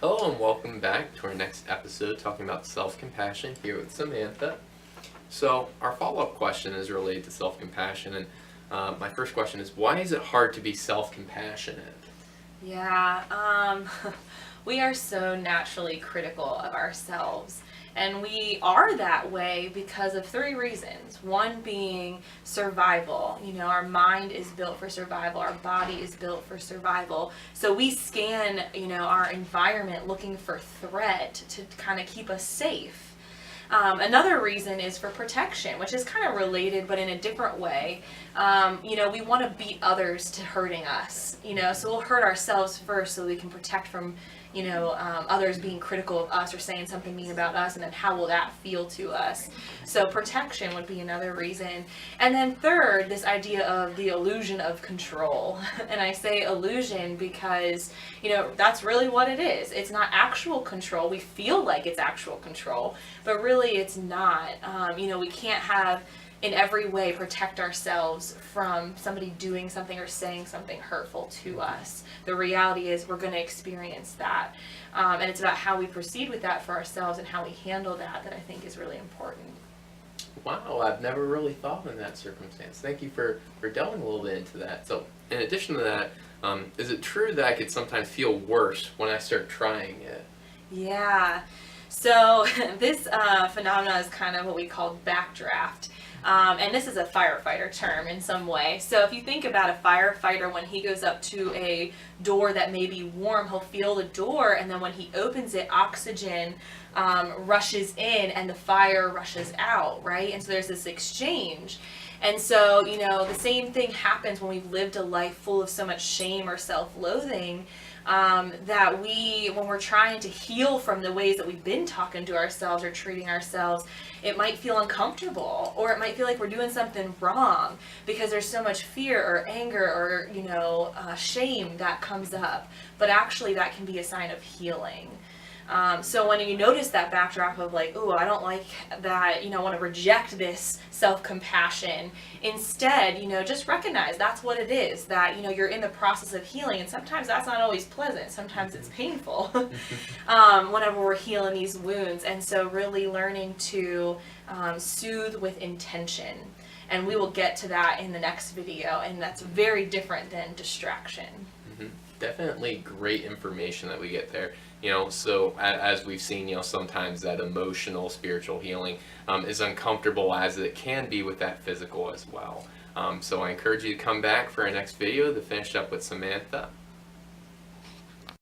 Hello and welcome back to our next episode talking about self-compassion here with Samantha. So our follow-up question is related to self-compassion, and my first question is, why is it hard to be self-compassionate? Yeah, we are so naturally critical of ourselves. And we are that way because of three reasons. One being survival. Our mind is built for survival, our body is built for survival. So we scan, our environment looking for threat to kind of keep us safe. Another reason is for protection, which is kind of related but in a different way. We want to beat others to hurting us, so we'll hurt ourselves first so we can protect from, others being critical of us or saying something mean about us, and then how will that feel to us? So protection would be another reason. And then third, this idea of the illusion of control. And I say illusion because, that's really what it is. It's not actual control. We feel like it's actual control, but really it's not. We can't have in every way protect ourselves from somebody doing something or saying something hurtful to us. The reality is we're going to experience that. And it's about how we proceed with that for ourselves and how we handle that I think is really important. Wow, I've never really thought in that circumstance. Thank you for delving a little bit into that. So in addition to that, is it true that I could sometimes feel worse when I start trying it? Yeah. So this phenomena is kind of what we call backdraft. And this is a firefighter term in some way. So if you think about a firefighter, when he goes up to a door that may be warm, he'll feel the door, and then when he opens it, oxygen rushes in and the fire rushes out, right? And so there's this exchange. And so, the same thing happens when we've lived a life full of so much shame or self-loathing, that when we're trying to heal from the ways that we've been talking to ourselves or treating ourselves, it might feel uncomfortable, or it might feel like we're doing something wrong because there's so much fear or anger or, shame that comes up. But actually that can be a sign of healing. So when you notice that backdrop of like, oh, I don't like that, I want to reject this self-compassion. Instead, just recognize that's what it is, that, you're in the process of healing. And sometimes that's not always pleasant. Sometimes it's painful whenever we're healing these wounds. And so really learning to soothe with intention. And we will get to that in the next video. And that's very different than distraction. Mm-hmm. Definitely great information that we get there. So as we've seen, sometimes that emotional, spiritual healing is uncomfortable as it can be with that physical as well. So I encourage you to come back for our next video to finish up with Samantha.